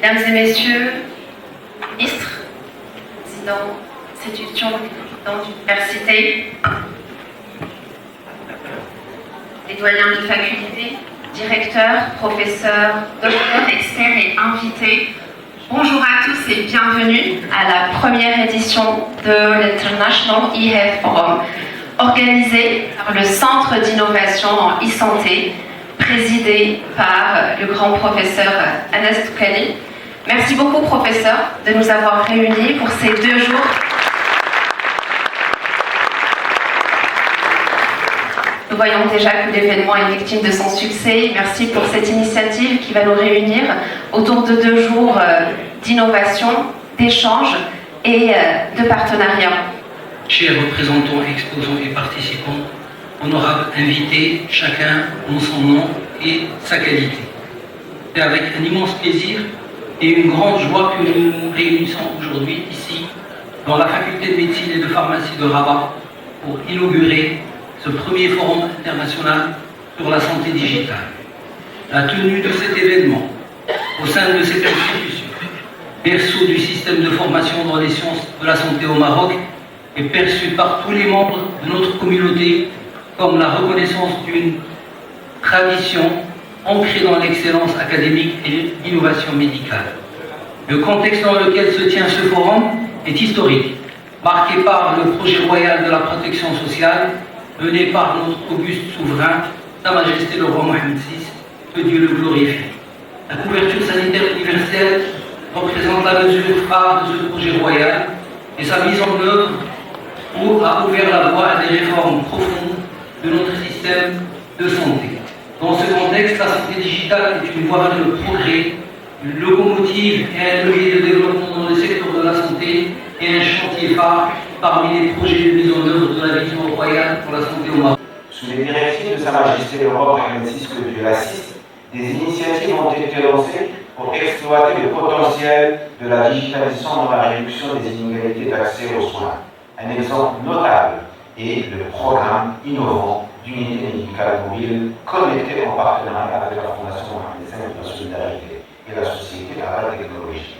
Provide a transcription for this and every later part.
Mesdames et messieurs, ministres, présidents d'institutions, présidents d'universités, les doyens de faculté, directeurs, professeurs, docteurs, experts et invités, bonjour à tous et bienvenue à la première édition de l'International eHealth Forum, organisé par le Centre d'innovation en e-santé, présidé par le grand professeur Anas Toukani. Merci beaucoup, professeur, de nous avoir réunis pour ces 2 jours. Nous voyons déjà que l'événement est victime de son succès. Merci pour cette initiative qui va nous réunir autour de 2 jours d'innovation, d'échange et de partenariat. Chers représentants, exposants et participants, honorables invités, chacun en son nom et sa qualité. C'est avec un immense plaisir et une grande joie que nous nous réunissons aujourd'hui ici, dans la faculté de médecine et de pharmacie de Rabat, pour inaugurer ce premier forum international sur la santé digitale. La tenue de cet événement au sein de cette institution, berceau du système de formation dans les sciences de la santé au Maroc, est perçue par tous les membres de notre communauté comme la reconnaissance d'une tradition ancrée dans l'excellence académique et l'innovation médicale. Le contexte dans lequel se tient ce forum est historique, marqué par le projet royal de la protection sociale mené par notre auguste souverain, Sa Majesté le roi Mohammed VI, que Dieu le glorifie. La couverture sanitaire universelle représente la mesure phare de ce projet royal et sa mise en œuvre a ouvert la voie à des réformes profondes de notre système de santé. Dans ce contexte, la santé digitale est une voie vers le progrès, une locomotive et un levier de développement dans le secteur de la santé et un chantier phare parmi les projets de mise en œuvre de la vision royale pour la santé au Maroc. Sous les directives de Sa Majesté le roi Mohammed VI, que Dieu l'assiste, des initiatives ont été lancées pour exploiter le potentiel de la digitalisation dans la réduction des inégalités d'accès aux soins. Un exemple notable est le programme innovant d'unité médicale mobile connectée en partenariat avec la Fondation Mohammed V de la Solidarité et la Société Rabat Technologie.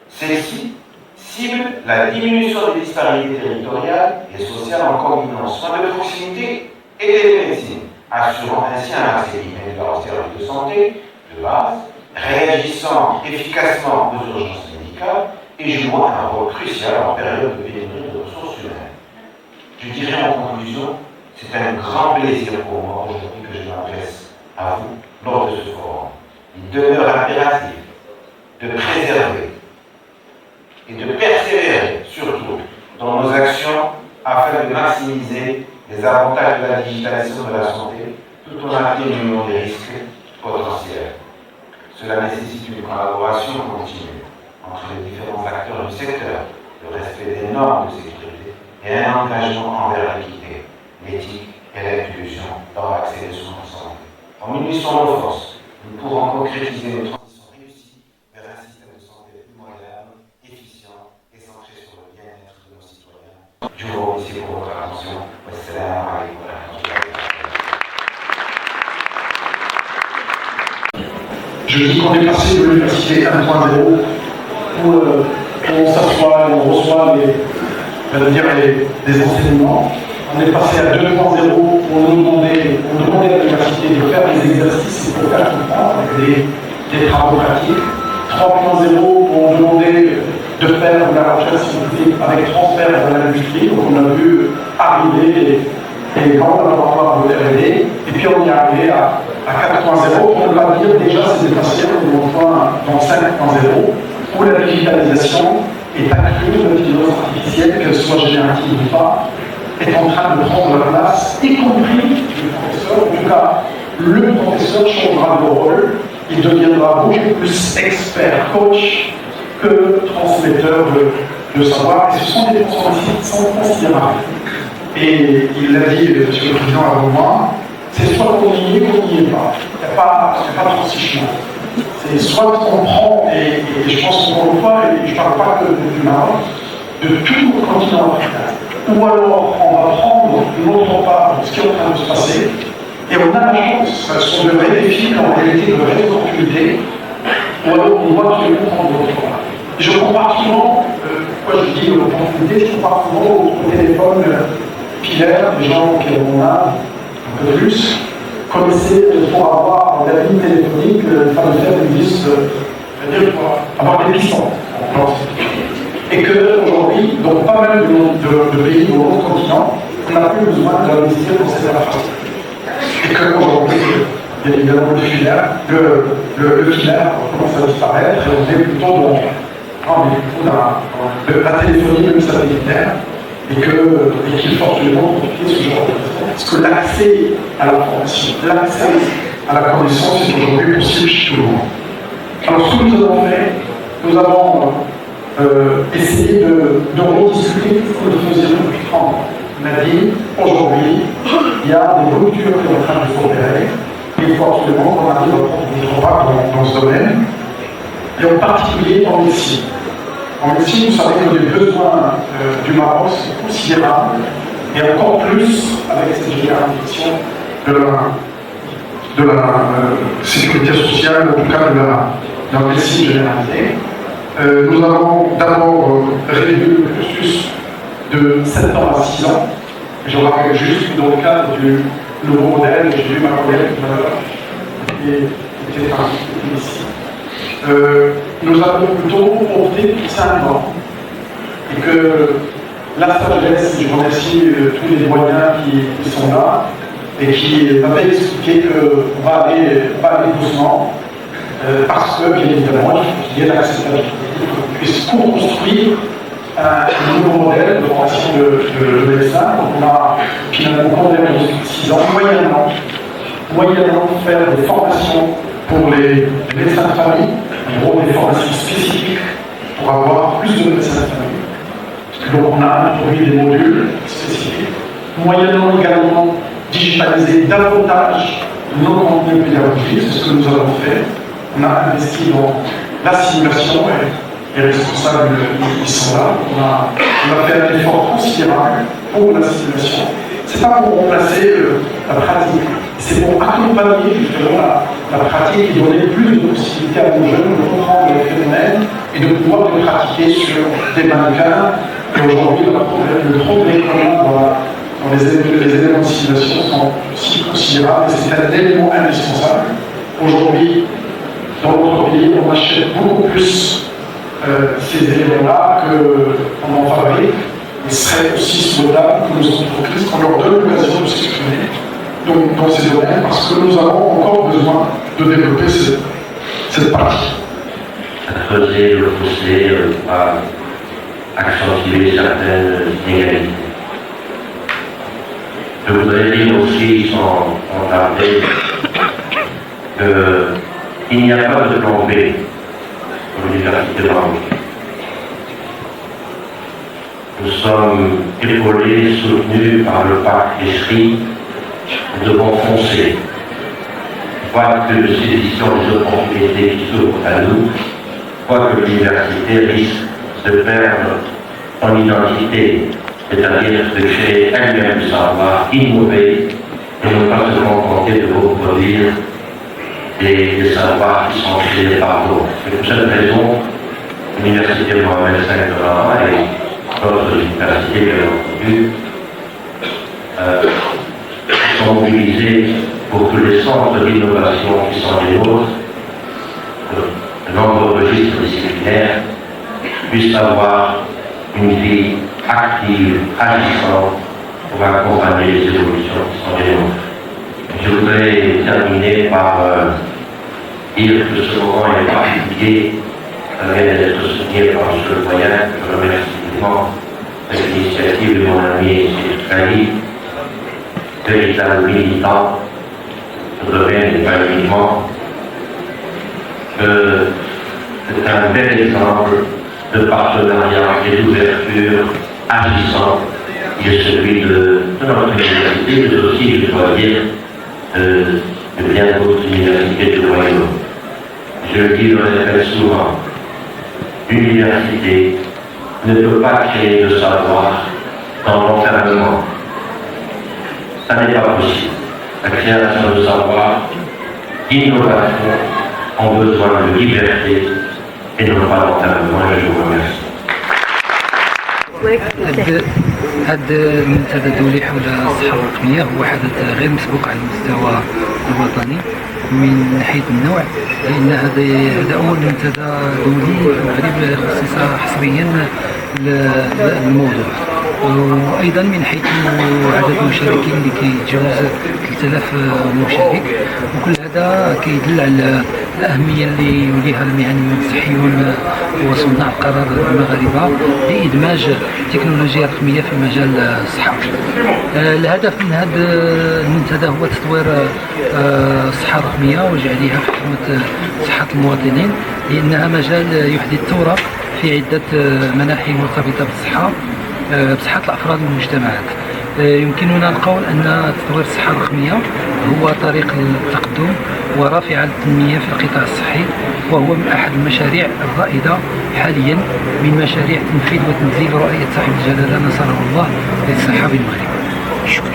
Celle-ci cible la diminution des disparités territoriales et sociales en combinant soins de proximité et télémédecine, assurant ainsi un accès immédiat aux services de santé de base, réagissant efficacement aux urgences médicales et jouant un rôle crucial en période de pénurie de ressources humaines. Je dirais en conclusion, c'est un grand plaisir pour moi aujourd'hui que je m'adresse à vous lors de ce forum. Il demeure impératif de préserver et de persévérer surtout dans nos actions afin de maximiser les avantages de la digitalisation de la santé tout en atténuant les risques potentiels. Cela nécessite une collaboration continue entre les différents acteurs du secteur, le respect des normes de sécurité et un engagement envers l'équité, l'éthique et l'inclusion dans l'accès aux soins de santé. En unissant nos forces, nous pourrons concrétiser une transition réussie vers un système de santé plus moderne, efficient et centré sur le bien-être de nos citoyens. Je vous remercie pour votre attention. Wassalamu alaikum wa rahmatullahi wa barakatuh. Je dis qu'on est passé de l'université 1.0 où on s'assoit et on reçoit des enseignements. On est passé à 2.0 où on demandait à l'université de faire des exercices pour faire comprendre avec des travaux pratiques. 3.0 où on demandait de faire de la recherche scientifique avec transfert vers l'industrie. Donc on a vu arriver les grands laboratoires de R&D. Et puis on est arrivé à 4.0. On va dire déjà c'est passé dans 5.0 où la digitalisation est accrue de l'intelligence artificielle, qu'elle soit générative ou pas, est en train de prendre la place, y compris le professeur. En tout cas, le professeur changera de rôle, il deviendra beaucoup plus expert coach que transmetteur de savoir. Et ce sont des transformations considérables. Et il l'a dit, monsieur le président, avant moi, c'est soit qu'on y est ou qu'on n'y est pas. Il n'y a pas de transition. C'est soit on prend, et je pense qu'on le voit, et je ne parle pas que du Maroc, de tout le continent africain. Ou alors on va prendre notre part de ce qui est en train de se passer, et on a la chance, ce sont de vrais défis, en réalité de vraies opportunités, ou alors on doit absolument prendre le droit. Je compare souvent, pourquoi je dis l'opportunité, je compare souvent au téléphone filaire, des gens qui ont un peu plus, connaissaient pour avoir la ligne téléphonique, il fallait faire une liste, c'est-à-dire pour avoir des pistons. Et qu'aujourd'hui, dans pas mal de pays au monde continent, on n'a plus besoin d'investir dans cette infrastructure. Et qu'aujourd'hui, il y a évidemment le filaire commence à disparaître et on est plutôt dans la téléphonie même satellitaire et qu'il faut absolument profiter de ce genre de choses. Parce que l'accès à l'information, l'accès à la connaissance est aujourd'hui possible chez tout le monde. Alors ce que nous avons fait, nous avons essayé de rediscuter ce que nous faisions depuis 30 ans. On a dit, aujourd'hui, il y a des ruptures qui sont en train de s'opérer, et il faut absolument qu'on arrive à prendre du droit dans ce domaine, et en particulier en médecine. En médecine, vous savez que les besoins du Maroc sont considérables, et encore plus avec cette généralisation de la sécurité sociale, en tout cas de la médecine généralisée. Nous avons d'abord réduit le cursus de 7 ans à 6 ans. Je rappelle juste que dans le cadre du nouveau modèle, j'ai vu ma collègue qui était ici. Nous avons plutôt opté pour 5 ans. Et que la sagesse, je remercie tous les moyens qui sont là et qui m'avaient expliqué qu'on va aller doucement. Parce que, bien évidemment, il faut qu'il y ait l'acceptabilité, qu'on puisse co-construire un nouveau modèle de formation de médecins. Donc on a finalement condamné aux 6 ans, moyennement faire des formations pour les médecins de famille, en gros des formations spécifiques pour avoir plus de médecins de famille. Donc on a introduit des modules spécifiques, moyennement également digitaliser davantage nos contenus pédagogiques, c'est ce que nous avons fait. On a investi dans la simulation et les responsables qui sont là. On a fait un effort considérable pour la simulation. Ce n'est pas pour remplacer la pratique, c'est pour accompagner justement la pratique et donner plus de possibilités à nos jeunes de comprendre les phénomènes et de pouvoir les pratiquer sur des mannequins. Et aujourd'hui, le progrès commun dans les éléments de simulation sont aussi considérables et c'est un élément indispensable. Aujourd'hui, dans notre pays, on achète beaucoup plus ces éléments-là qu'on en fabrique. Il serait aussi souhaitable que nos entreprises, qu'on leur donne l'occasion de s'exprimer dans ces domaines, parce que nous avons encore besoin de développer cette partie. Creuser le fossé, à accentuer certaines inégalités. Je voudrais dire aussi, sans tarder, qu'il n'y a pas de plan B pour l'Université de Maroc. Nous sommes épaulés, soutenus par le parc Esri. Nous devons foncer. Quoi que de saisissions des opportunités qui s'ouvrent à nous, quoi que l'université risque de perdre son identité, c'est-à-dire de créer elle-même du savoir, innover et ne pas se contenter de reproduire des savoirs qui sont créés par d'autres. C'est pour cette raison, l'Université Mohamed V de Rabat et d'autres universités, bien entendu, sont mobilisés pour que les centres d'innovation qui sont les nôtres, de nombreux registres disciplinaires, puissent avoir une vie active, agissante, pour accompagner les évolutions qui sont les nôtres. Je voudrais terminer par dire que ce moment est particulier, vient d'être souligné par M. le Doyen, je remercie vivement cette initiative de mon ami Kali, véritable militant, le domaine n'est pas uniquement, c'est un bel exemple de partenariat et d'ouverture agissant, qui est celui de notre université, mais aussi, je dois dire, de bien d'autres universités du royaume. Je le dis, je le répète souvent, l'université ne peut pas créer de savoir dans l'enfermement. Ça n'est pas possible. La création de savoir, d'innovation, ont besoin de liberté, et non pas lamentablement. Je vous remercie. هذا المنتدى الدولي حول الصحة الرقمية هو حدث غير مسبوق على المستوى الوطني من حيث النوع، لأن هذا أول منتدى دولي في المغرب خصص حصريا للموضوع، وأيضا من حيث عدد المشاركين اللي كيتجاوز 3000 مشارك، وكل هذا كيدل على الأهمية اللي يوليها المهنيون الصحيون وصناع القرار المغاربة لإدماج التكنولوجيا الرقمية في مجال الصحة. الهدف من هذا المنتدى هو تطوير الصحة الرقمية وجعلها في خدمة صحة المواطنين، لأنها مجال يحدث ثورة في عدة مناحي مرتبطة بصحة الأفراد والمجتمعات. يمكننا القول أن تطوير الصحة الرقمية هو طريق للتقدم ورافعة للتنمية في القطاع الصحي، وهو من أحد المشاريع الرائدة حاليا من مشاريع تنفيذ وتنزيل رؤية صاحب الجلالة نصره الله للصحة بالمغرب.